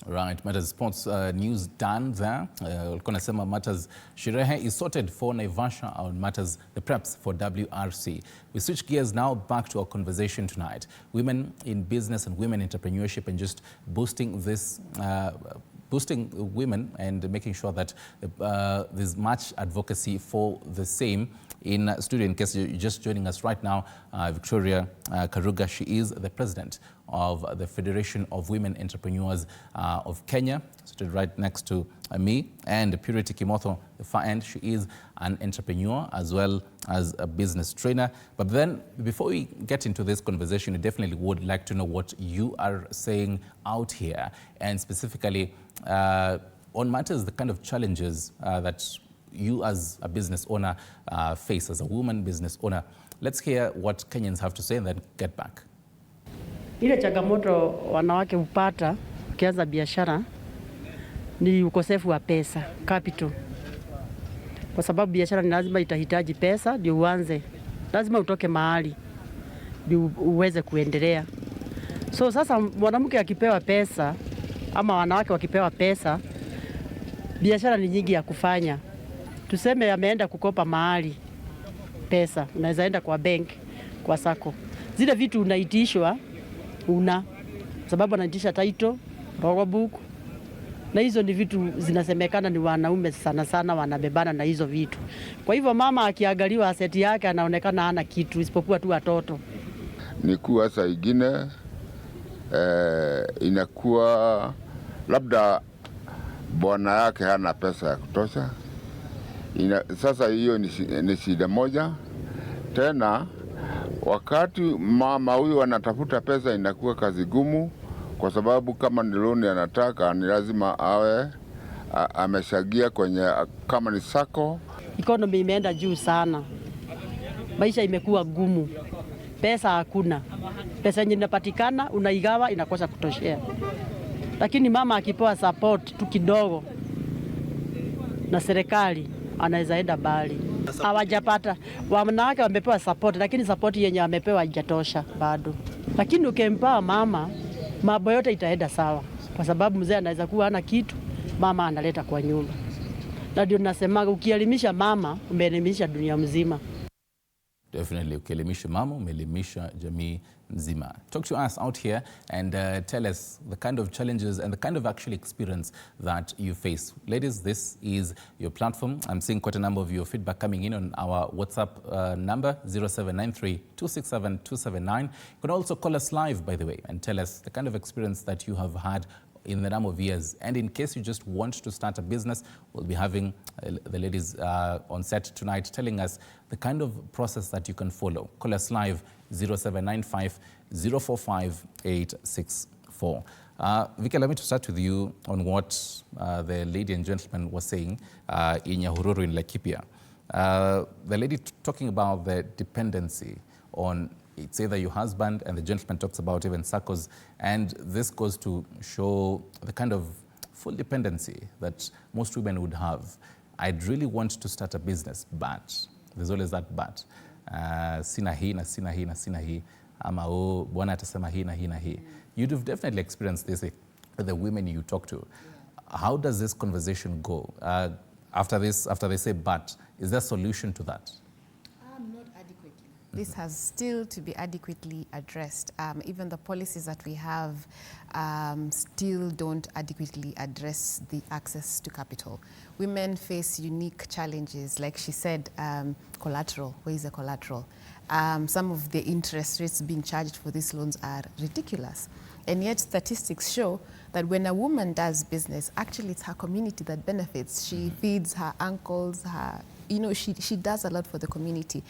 Right, Matters Sports news done there. Walikuwa nasema Matters sherehe is sorted for Naivasha on Matters the preps for WRC. We switch gears now back to our conversation tonight. Women in business and women entrepreneurship, and just boosting this boosting women and making sure that there's much advocacy for the same. In studio, in case you're just joining us right now, Vicky Karuga, she is the president of the Federation of Women Entrepreneurs of Kenya, stood right next to me, and Purity Kimotho, the far end. She is an entrepreneur as well as a business trainer. But then, before we get into this conversation, I definitely would like to know what you are saying out here, and specifically on matters, the kind of challenges that you as a business owner face, as a woman business owner. Let's hear what Kenyans have to say and then get back. Ile changamoto wanawake hupata ukianza biashara ni ukosefu wa pesa, capital. Kwa sababu biashara ni lazima itahitaji pesa ndio uanze. Lazima utoke mahali ndio uweze kuendelea. So sasa mwanamke akipewa pesa ama wanawake wakipewa pesa, biashara ni nyingi ya kufanya. Tuseme ameenda kukopa mahali pesa, unaweza enda kwa bank, kwa sako. Zile vitu unaitishwa sababu anaitisha title, logbook. Na hizo ni vitu zinasemekana ni wanaume sana sana wanabebana na hizo vitu. Kwa hivyo mama akiangaliwa asset yake anaonekana hana kitu isipokuwa tu watoto. Ni kuwa saa ingine inakuwa labda bwana yake hana pesa ya kutosha. Sasa hiyo ni shida moja. Tena wakati mama huyu anatafuta pesa inakuwa kazi gumu, kwa sababu kama ni loan anataka ni lazima awe ameshagia kwenye kama ni sako. Economy imeenda juu sana. Maisha imekuwa gumu. Pesa hakuna. Pesa yenye inapatikana unaigawa inakosa kutoshea. Lakini mama akipewa support tu kidogo na serikali anaweza enda mbali. Hawajapata. Wanawake wamepewa support, lakini support yenye wamepewa haijatosha bado. Lakini ukimpa mama, mambo yote itaenda sawa. Kwa sababu mzee anaweza kuwa hana kitu, mama analeta kwa nyumba. Na ndio nasema ukielimisha mama, umeelimisha dunia mzima. Definitely, ukielimisha mama, umeelimisha jamii nzima. Talk to us out here and tell us the kind of challenges and the kind of actual experience that you face. Ladies, this is your platform. I'm seeing quite a number of your feedback coming in on our WhatsApp number, 0793-267-279. You can also call us live, by the way, and tell us the kind of experience that you have had in the number of years. And in case you just want to start a business, we'll be having the ladies on set tonight telling us the kind of process that you can follow. Call us live, 0795-045-864. Vicky, let me start with you on what the lady and gentleman was saying in Nyahururu in Laikipia. The lady talking about the dependency on, it's either your husband, and the gentleman talks about even SACCOs, and this goes to show the kind of full dependency that most women would have. I'd really want to start a business, but there's always that but. Sina hii na sina hii na sina hii, ama bwana atasema hii na hii na hii. You'd have definitely experienced this with the women you talk to. How does this conversation go? After they say but, is there a solution to that? Not adequately. This has still to be adequately addressed. Even the policies that we have still don't adequately address the access to capital. Women face unique challenges, like she said, collateral. Where is the collateral? Some of the interest rates being charged for these loans are ridiculous. And yet statistics show that when a woman does business, actually it's her community that benefits. She feeds her uncles, she does a lot for the community.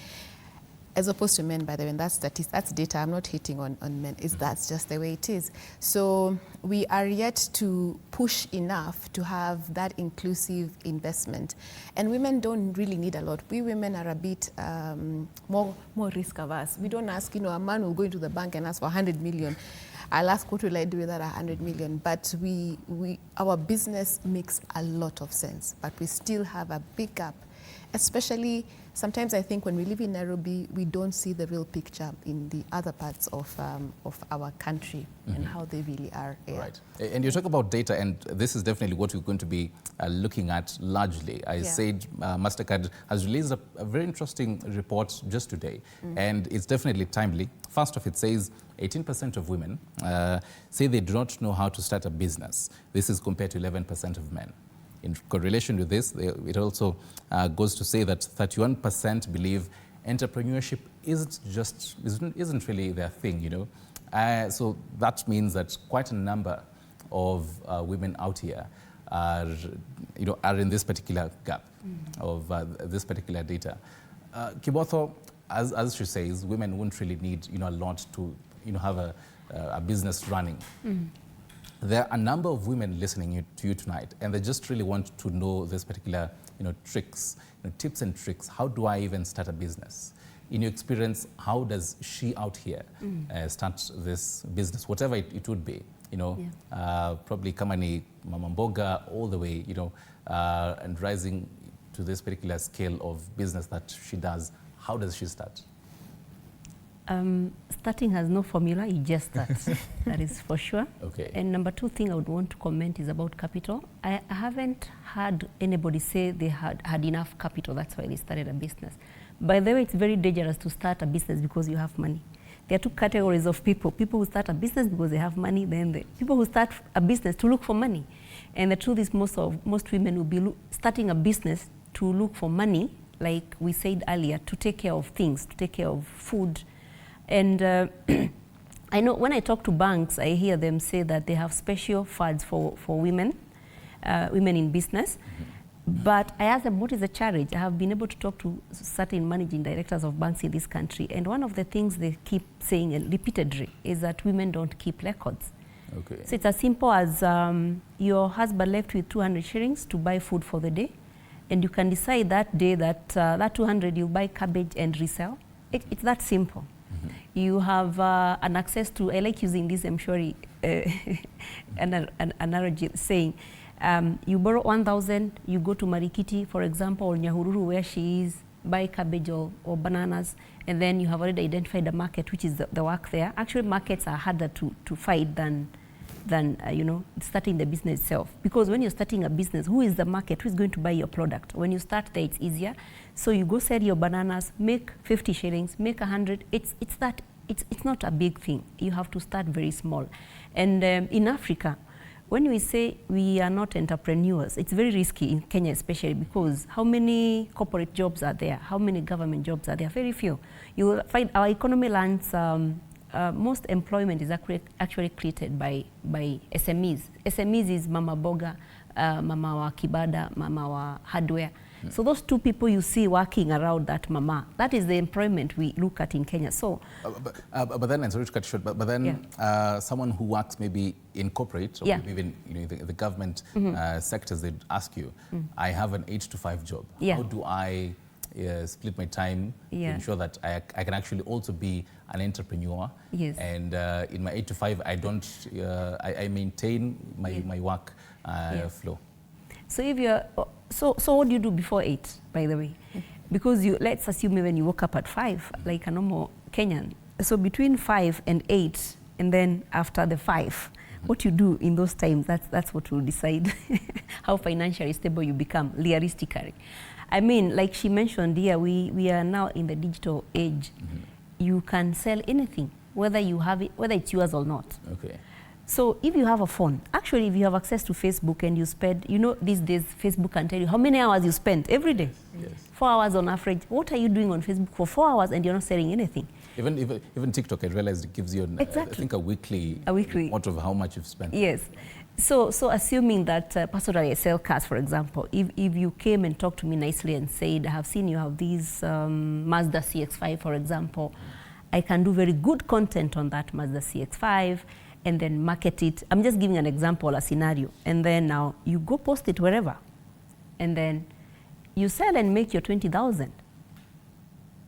As opposed to men, by the way, and that's data. I'm not hating on men. That's just the way it is. So we are yet to push enough to have that inclusive investment. And women don't really need a lot. We women are a bit more risk averse. We don't ask, a man will go into the bank and ask for 100 million. I'll ask, what will I do with that 100 million? But our business makes a lot of sense, but we still have a big gap especially sometimes I think when we live in Nairobi, we don't see the real picture in the other parts of our country and how they really are. Yeah. Right. And you talk about data, and this is definitely what we're going to be looking at largely. I said MasterCard has released a very interesting report just today, and it's definitely timely. First off, it says 18% of women say they do not know how to start a business. This is compared to 11% of men. In correlation with this, it also goes to say that 31% believe entrepreneurship isn't really their thing, you know. So that means that quite a number of women out here are in this particular gap of this particular data. Kimotho, as she says, women won't really need a lot to have a business running. There are a number of women listening to you tonight, and they just really want to know this particular tricks, tips and tricks. How do I even start a business? In your experience, how does she out here start this business, whatever it would be? Probably kama ni mama mboga all the way, and rising to this particular scale of business that she does. How does she start? Starting has no formula, you just start. That is for sure. Okay. And number two thing I would want to comment is about capital. I haven't heard anybody say they had enough capital, that's why they started a business. By the way, it's very dangerous to start a business because you have money. There are two categories of people. People who start a business because they have money, then the people who start a business to look for money. And the truth is most women will be starting a business to look for money, like we said earlier, to take care of things, to take care of food. And I know when I talk to banks, I hear them say that they have special funds for women, women in business. But I ask them, what is the challenge? I have been able to talk to certain managing directors of banks in this country, and one of the things they keep saying repeatedly is that women don't keep records. Okay. So it's as simple as your husband left with 200 shillings to buy food for the day, and you can decide that day that that 200 you'll buy cabbage and resell. It's that simple. You have an access to, I like using this, I'm sure, an analogy saying, you borrow 1,000, you go to Marikiti, for example, or Nyahururu, where she is, buy cabbage or bananas, and then you have already identified the market, which is the work there. Actually, markets are harder to fight than starting the business itself. Because when you're starting a business, who is the market? Who is going to buy your product? When you start there, it's easier. So you go sell your bananas, make 50 shillings, make 100. It's not a big thing. You have to start very small. And in Africa, when we say we are not entrepreneurs, it's very risky in Kenya especially, because how many corporate jobs are there? How many government jobs are there? Very few. You will find our economy lands, most employment is actually created by SMEs. SMEs is Mama Boga, Mama wa Kibada, Mama wa Hardware. So those two people you see working around that mama, that is the employment we look at in Kenya. So, but then, and sorry to cut you short, but then someone who works maybe in corporate or maybe even the government sectors, they'd ask you, I have an 8 to 5 job. How do I split my time to ensure that I can actually also be an entrepreneur? Yes. And in my 8 to 5, I don't, I maintain my work flow. So if you're, so what do you do before 8, by the way? Because let's assume when you woke up at 5, like a normal Kenyan. So between 5 and 8, and then after the 5, what you do in those times, that's what will decide how financially stable you become, realistically. I mean, like she mentioned here, we are now in the digital age. You can sell anything, whether you have it, whether it's yours or not. Okay. So if you have a phone, actually if you have access to Facebook and you spend, these days Facebook can tell you how many hours you spent every day. Yes. 4 hours on average. What are you doing on Facebook for 4 hours and you're not selling anything? Even TikTok, I realized it gives you, I think, a weekly report of how much you've spent. Yes. So assuming that personally I sell cars, for example, if you came and talked to me nicely and said, I have seen you have these Mazda CX-5, for example, I can do very good content on that Mazda CX-5 and then market it. I'm just giving an example, a scenario. And then now you go post it wherever. And then you sell and make your 20,000.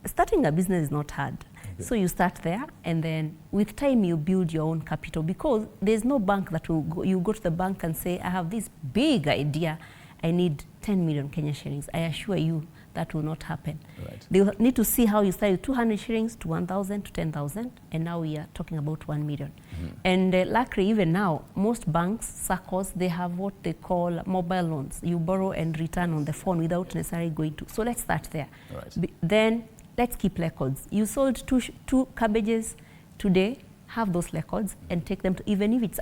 Starting a business is not hard. Okay. So you start there, and then with time you build your own capital, because there's no bank that will go, you go to the bank and say, I have this big idea, I need 10 million Kenya shillings. I assure you that will not happen. Right. They'll need to see how you started 200 shillings to 1,000 to 10,000, and now we are talking about 1 million. And luckily, even now, most banks, SACCOs, they have what they call mobile loans. You borrow and return on the phone without necessarily going to. So let's start there. Right. Then let's keep records. You sold two cabbages today, have those records and take them to, even if it's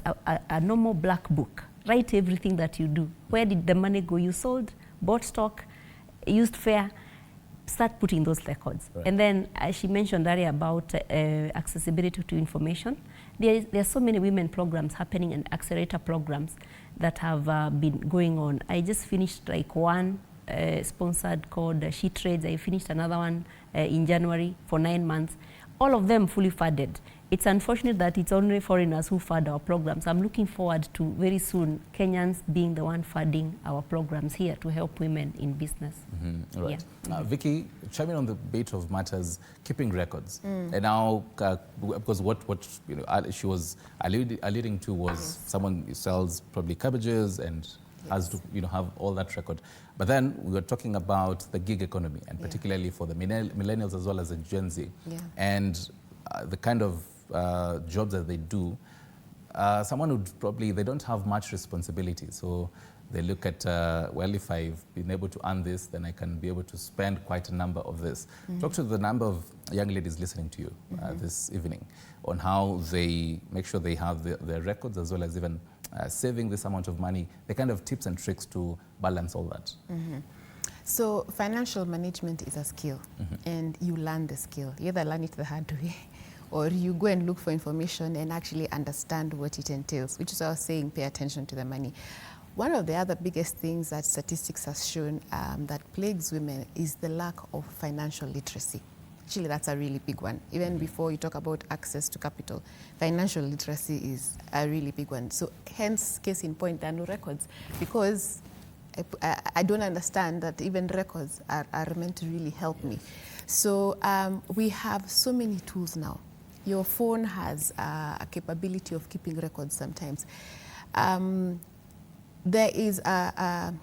a normal black book, write everything that you do. Where did the money go? You sold, bought stock, used fare, start putting those records. Right. And then, as she mentioned earlier about accessibility to information, there are so many women programs happening and accelerator programs that have been going on. I just finished like one sponsored called She Trades. I finished another one in January for 9 months. All of them fully funded. It's unfortunate that it's only foreigners who fund our programs. I'm looking forward to very soon Kenyans being the one funding our programs here to help women in business. Right. Vicky, chime in on the bit of matters, keeping records. And now, because what you know, she was alluding to was someone who sells probably cabbages and has to have all that record. But then we were talking about the gig economy, and particularly for the millennials as well as the Gen Z, and the kind of jobs that they do. Someone would probably, they don't have much responsibility, so they look at, well, if I've been able to earn this, then I can be able to spend quite a number of this. Talk to the number of young ladies listening to you this evening on how they make sure they have their records as well as even saving this amount of money, the kind of tips and tricks to balance all that. So financial management is a skill, and you learn the skill. You either learn it the hard way, or you go and look for information and actually understand what it entails, which is why I was saying pay attention to the money. One of the other biggest things that statistics has shown that plagues women is the lack of financial literacy. Actually, that's a really big one. Even before you talk about access to capital, financial literacy is a really big one. So hence, case in point, there are no records, because I don't understand that even records are meant to really help me. So we have so many tools now. Your phone has a capability of keeping records sometimes. There is a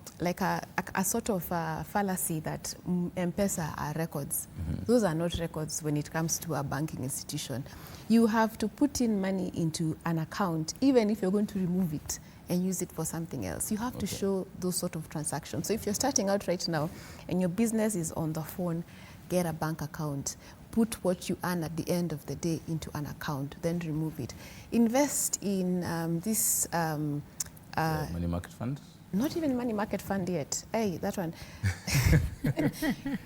sort of fallacy that M-Pesa are records. Those are not records when it comes to a banking institution. You have to put in money into an account, even if you're going to remove it and use it for something else. You have to show those sort of transactions. So if you're starting out right now and your business is on the phone, get a bank account. Put what you earn at the end of the day into an account, then remove it. Invest in this... money market fund? Not even money market fund yet. Hey, that one.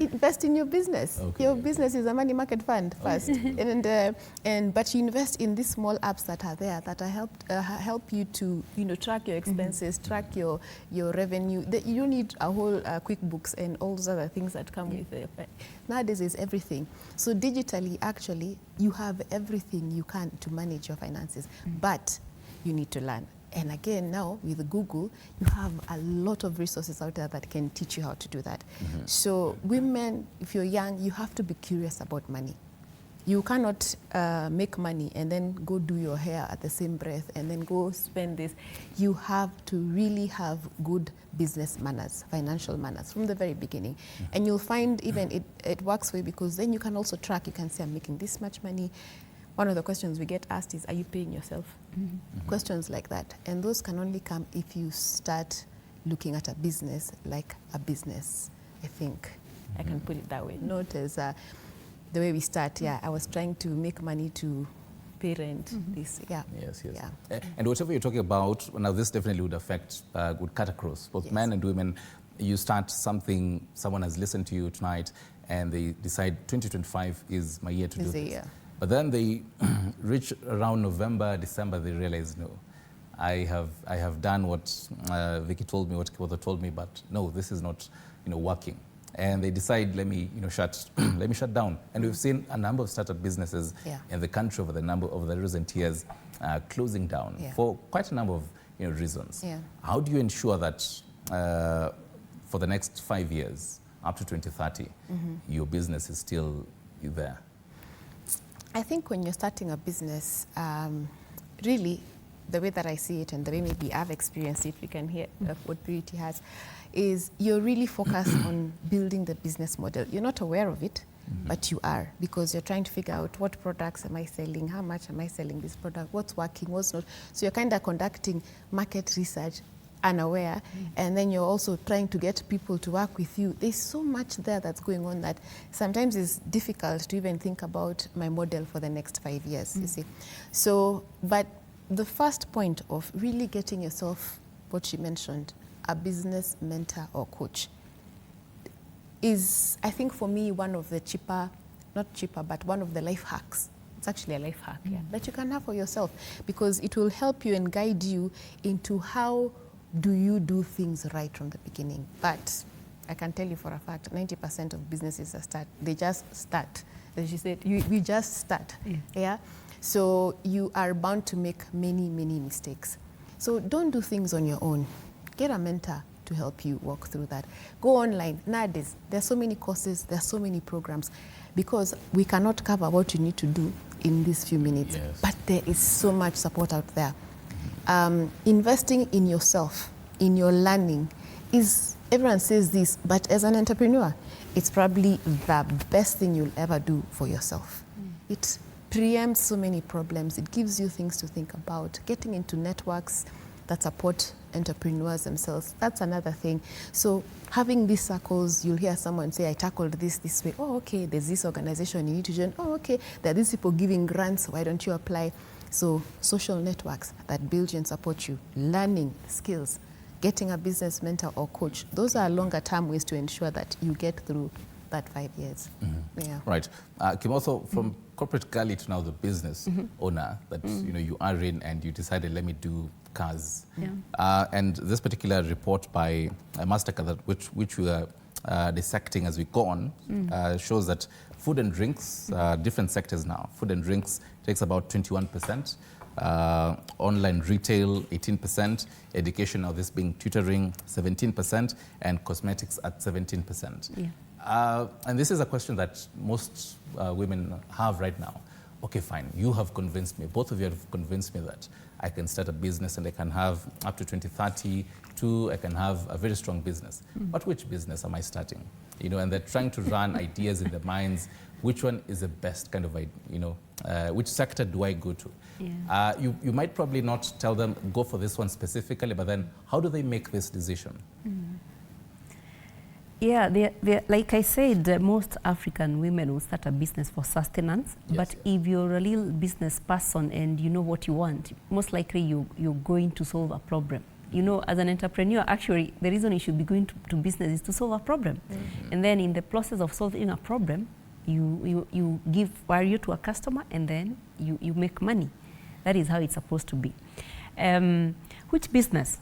Invest in your business. Your business is a money market fund first, but you invest in these small apps that are there that are help you to track your expenses, track your revenue. You don't need a whole QuickBooks and all those other things that come with it. Nowadays is everything. So digitally, actually, you have everything you can to manage your finances, but you need to learn. And again, now with Google, you have a lot of resources out there that can teach you how to do that. So women, if you're young, you have to be curious about money. You cannot make money and then go do your hair at the same breath and then go spend this. You have to really have good business manners, financial manners from the very beginning. And you'll find even it works for you, because then you can also track. You can say, I'm making this much money. One of the questions we get asked is, are you paying yourself? Questions like that. And those can only come if you start looking at a business like a business, I think. I can put it that way. Not as the way we start, I was trying to make money to pay rent. This, Yes. And whatever you're talking about, now this definitely would affect, would cut across both men and women. You start something, someone has listened to you tonight, and they decide 2025 is my year to do this. But then they reach around November, December, they realize, no, I have done what Vicky told me, what Kimotho told me, but no, this is not working. And they decide, let me let me shut down. And we've seen a number of startup businesses in the country over the recent years closing down for quite a number of reasons. How do you ensure that for the next 5 years, up to 2030, your business is still there? I think when you're starting a business, really, the way that I see it and the way maybe I've experienced it, we can hear what Purity has, is you're really focused on building the business model. You're not aware of it, but you are, because you're trying to figure out what products am I selling, how much am I selling this product, what's working, what's not. So you're kind of conducting market research unaware, and then you're also trying to get people to work with you. There's so much there that's going on that sometimes it's difficult to even think about my model for the next 5 years, you see. So, but the first point of really getting yourself, what she mentioned, a business mentor or coach, is, I think for me, one of the cheaper, not cheaper, but one of the life hacks. It's actually a life hack, that you can have for yourself, because it will help you and guide you into how do you do things right from the beginning. But I can tell you for a fact, 90% of businesses they just start. As you said, we just start, yeah? So you are bound to make many, many mistakes. So don't do things on your own. Get a mentor to help you walk through that. Go online. Nowadays, there are so many courses, there are so many programs, because we cannot cover what you need to do in these few minutes. Yes. But there is so much support out there. Investing in yourself, in your learning, is, everyone says this, but as an entrepreneur, it's probably the best thing you'll ever do for yourself. It preempts so many problems. It gives you things to think about. Getting into networks that support entrepreneurs themselves, that's another thing. So having these circles, you'll hear someone say, I tackled this way. Oh, okay, there's this organization you need to join. Oh, okay, there are these people giving grants. Why don't you apply? So social networks that build you and support you, learning skills, getting a business mentor or coach, those are longer term ways to ensure that you get through that 5 years. Yeah. Right. Kimotho, from corporate Kali to now the business owner that you are in, and you decided, let me do cars. Yeah. And this particular report by Mastercard, which we are dissecting as we go on, shows that food and drinks, different sectors now. Food and drinks takes about 21%. Online retail, 18%. Education, now this being tutoring, 17%. And cosmetics at 17%. Yeah. And this is a question that most women have right now. Okay, fine, you have convinced me, both of you have convinced me that I can start a business and I can have up to 2030, I can have a very strong business. But which business am I starting? And they're trying to run ideas in their minds. Which one is the best kind of, which sector do I go to? Yeah. You might probably not tell them, go for this one specifically, but then how do they make this decision? Yeah, like I said, most African women will start a business for sustenance. Yes. But if you're a real business person and you know what you want, most likely you're going to solve a problem. As an entrepreneur, actually, the reason you should be going to business is to solve a problem. And then in the process of solving a problem, you give value to a customer, and then you make money. That is how it's supposed to be. Which business?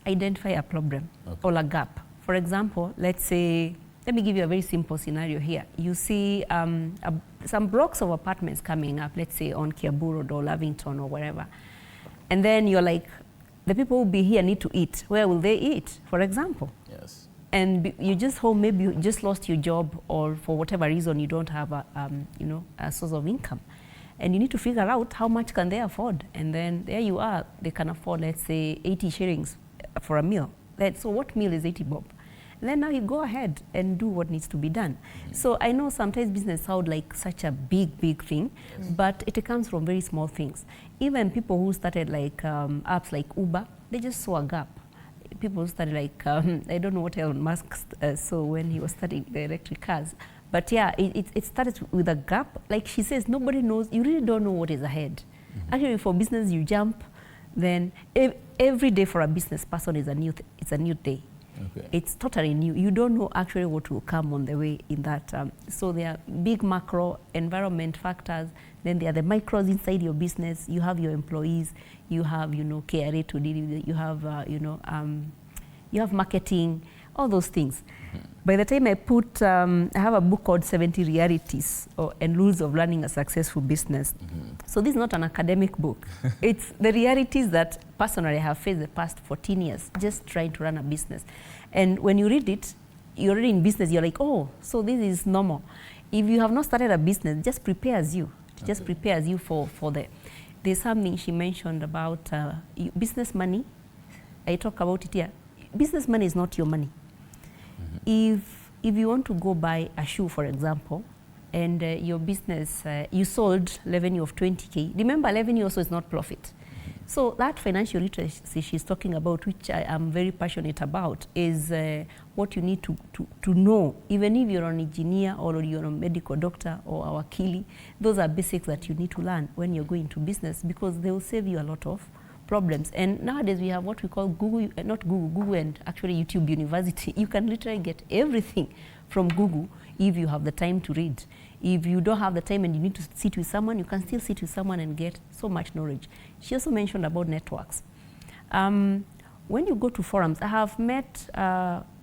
Identify a problem or a gap. For example, let's say, let me give you a very simple scenario here. You see some blocks of apartments coming up, let's say on Kiambu Road or Lavington or wherever. And then you're like, the people who will be here need to eat. Where will they eat, for example? Yes. And you just home, maybe you just lost your job, or for whatever reason you don't have a source of income. And you need to figure out how much can they afford. And then there you are, they can afford, let's say, 80 shillings for a meal. So what meal is 80 bob? And then now you go ahead and do what needs to be done. So I know sometimes business sound like such a big thing, but it comes from very small things. Even people who started like apps like Uber, they just saw a gap. People who started like, I don't know what Elon Musk saw when he was studying the electric cars. But yeah, it started with a gap. Like she says, nobody knows, you really don't know what is ahead. Actually, for business, you jump, then every day for a business person is it's a new day. Okay. It's totally new. You don't know actually what will come on the way in that. So there are big macro environment factors. Then there are the micros inside your business. You have your employees. You have, KRA to deal with. You have, you have marketing, all those things. By the time I have a book called 70 Realities and Rules of Running a Successful Business. So this is not an academic book. It's the realities that personally I have faced the past 14 years, just trying to run a business. And when you read it, you're already in business, you're like, oh, so this is normal. If you have not started a business, it just prepares you. It just prepares you for the... there's something she mentioned about business money. I talk about it here. Business money is not your money. If you want to go buy a shoe, for example, and your business, you sold revenue of 20K, remember revenue also is not profit. So that financial literacy she's talking about, which I am very passionate about, is what you need to know, even if you're an engineer or you're a medical doctor or a wakili. Those are basics that you need to learn when you're going to business, because they will save you a lot of problems. And nowadays we have what we call Google and actually YouTube University. You can literally get everything from Google if you have the time to read. If you don't have the time and you need to sit with someone, you can still sit with someone and get so much knowledge. She also mentioned about networks. When you go to forums, I have met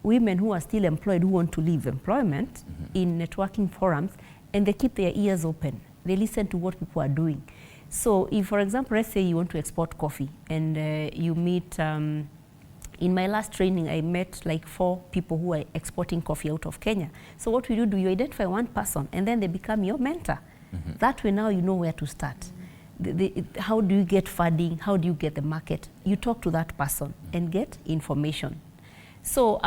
women who are still employed who want to leave employment in networking forums, and they keep their ears open. They listen to what people are doing. So if, for example, let's say you want to export coffee and you meet, in my last training, I met like 4 people who are exporting coffee out of Kenya. So what we do, you identify one person and then they become your mentor. That way now you know where to start. How do you get funding? How do you get the market? You talk to that person and get information. So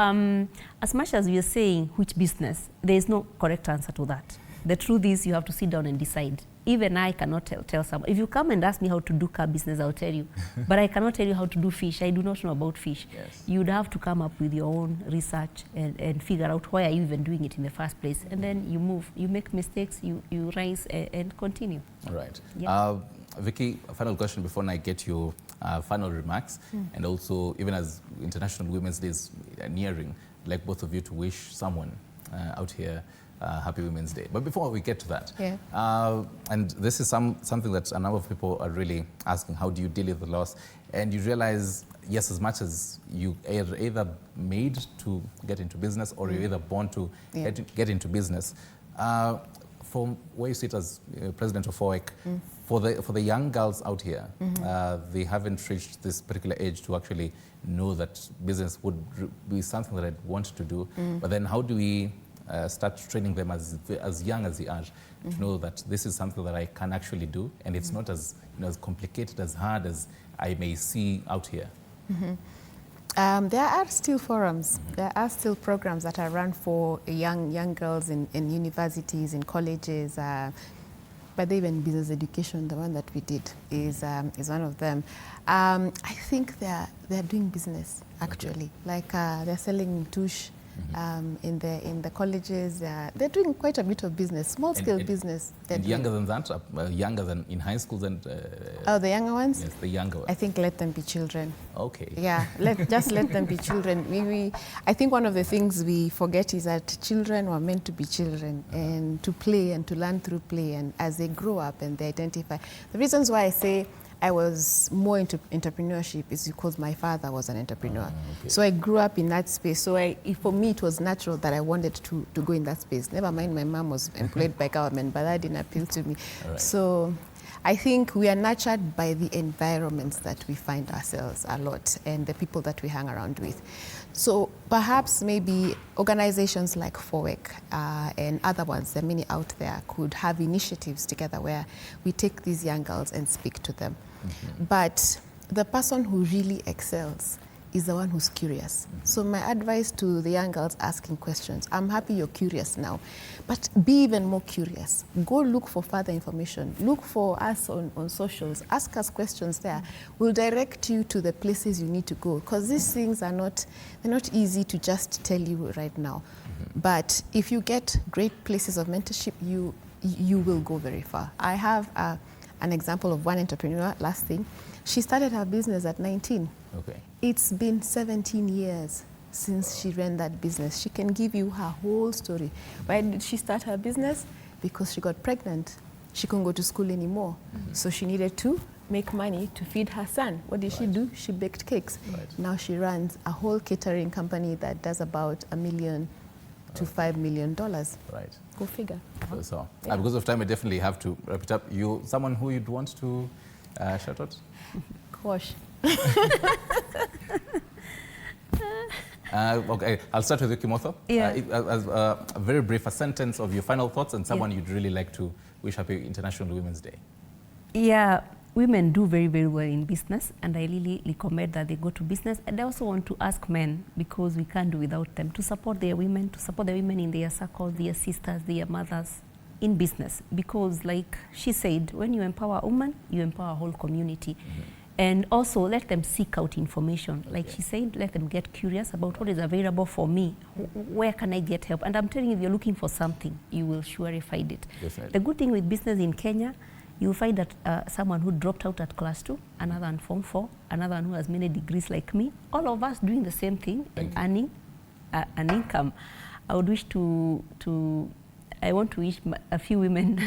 as much as we are saying which business, there is no correct answer to that. The truth is you have to sit down and decide. Even I cannot tell someone. If you come and ask me how to do car business, I'll tell you. But I cannot tell you how to do fish. I do not know about fish. Yes. You'd have to come up with your own research and figure out why are you even doing it in the first place. And then you move. You make mistakes, you rise and continue. All right. Yeah. Vicky, a final question before I get your final remarks. And also, even as International Women's Day is nearing, I'd like both of you to wish someone out here Happy Women's Day. But before we get to that, and this is something that a number of people are really asking, how do you deal with the loss? And you realize, yes, as much as you are either made to get into business or you're either born to get into business, from where you sit as president of FOWEK, for the young girls out here, they haven't reached this particular age to actually know that business would be something that I'd want to do. But then how do we start training them as young as they are to know that this is something that I can actually do, and it's not as as complicated, as hard as I may see out here? There are still forums. There are still programs that are run for young girls in universities, in colleges. But even business education, the one that we did, is one of them. I think they're doing business actually. Like they're selling tush. In the colleges, they're doing quite a bit of business, small-scale business. And younger than that, younger than in high schools and... oh, the younger ones? Yes, the younger ones. I think let them be children. Okay. Yeah, just let them be children. I think one of the things we forget is that children were meant to be children and to play and to learn through play, and as they grow up and they identify. The reasons why I say I was more into entrepreneurship is because my father was an entrepreneur. Okay. So I grew up in that space. So for me, it was natural that I wanted to go in that space. Never mind, my mom was employed by government, but that didn't appeal to me. Right. So I think we are nurtured by the environments that we find ourselves a lot and the people that we hang around with. So perhaps maybe organizations like FOWEK and other ones, there are many out there, could have initiatives together where we take these young girls and speak to them. But the person who really excels is the one who's curious. So my advice to the young girls asking questions, I'm happy you're curious now, but be even more curious. Go look for further information. Look for us on socials. Ask us questions there. We'll direct you to the places you need to go, because these things are they're not easy to just tell you right now. But if you get great places of mentorship, you will go very far. I have an example of one entrepreneur, last thing. She started her business at 19. Okay. It's been 17 years since she ran that business. She can give you her whole story. Why did she start her business? Because she got pregnant. She couldn't go to school anymore. So she needed to make money to feed her son. What did she do? She baked cakes. Now she runs a whole catering company that does about $1 million to $5 million. Right. Go figure. So, because of time, I definitely have to wrap it up. You, someone who you'd want to shout out? Gosh. Okay, I'll start with you, Kimotho. Yeah. A very brief, a sentence of your final thoughts and someone you'd really like to wish Happy International Women's Day. Yeah, women do very, very well in business, and I really recommend that they go to business. And I also want to ask men, because we can't do without them, to support their women, in their circles, their sisters, their mothers in business. Because like she said, when you empower a woman, you empower a whole community. And also let them seek out information. Like she said, let them get curious about what is available for me. Where can I get help? And I'm telling you, if you're looking for something, you will surely find it. Definitely. The good thing with business in Kenya, you'll find that someone who dropped out at class 2, another on Form 4, another one who has many degrees like me, all of us doing the same thing and earning an income. I would wish I want to wish a few women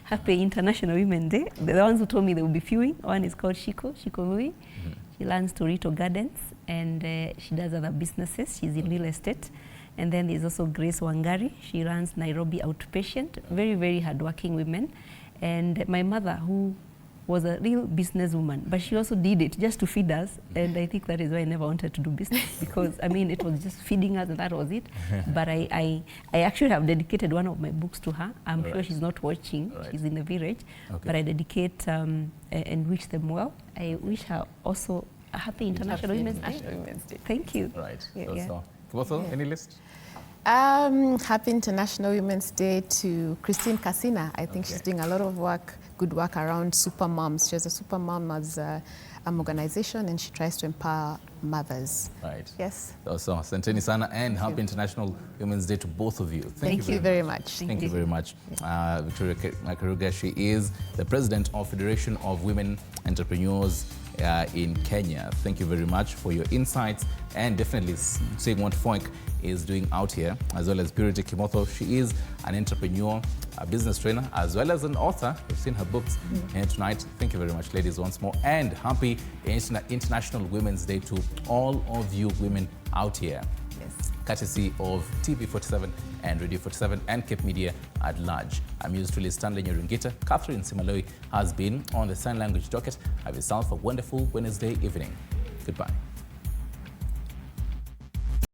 happy International Women's Day. The ones who told me they will be viewing. One is called Shiko Mui. She learns Torito Gardens, and she does other businesses. She's in real estate. And then there's also Grace Wangari. She runs Nairobi Outpatient. Very, very hardworking women. And my mother, who was a real businesswoman, but she also did it just to feed us. And I think that is why I never wanted to do business, because I mean, it was just feeding us and that was it. But I actually have dedicated one of my books to her. I'm sure she's not watching, she's in the village, but I dedicate and wish them well. I wish her also a happy International Women's Day. Thank you. Right. So, Kimotho, any list? Happy International Women's Day to Christine Kasina. I think she's doing a lot of good work around super moms. She has a super mom as an organization, and she tries to empower mothers. Right. Yes. So, Santeni Sana, and happy International Women's Day to both of you. Thank you very much. Thank you very much. Victoria Karuga, she is the president of Federation of Women Entrepreneurs in Kenya. Thank you very much for your insights, and definitely seeing what FOWEK is doing out here, as well as Purity Kimotho. She is an entrepreneur, a business trainer, as well as an author. We've seen her books here tonight. Thank you very much, ladies, once more, and happy International Women's Day to all of you women out here. Yes. Courtesy of TV47 and Radio 47 and Cape Media at large. I'm yours truly, Stanley Nyaringita. Catherine Simaloi has been on the sign language docket. Have yourself a wonderful Wednesday evening. Goodbye.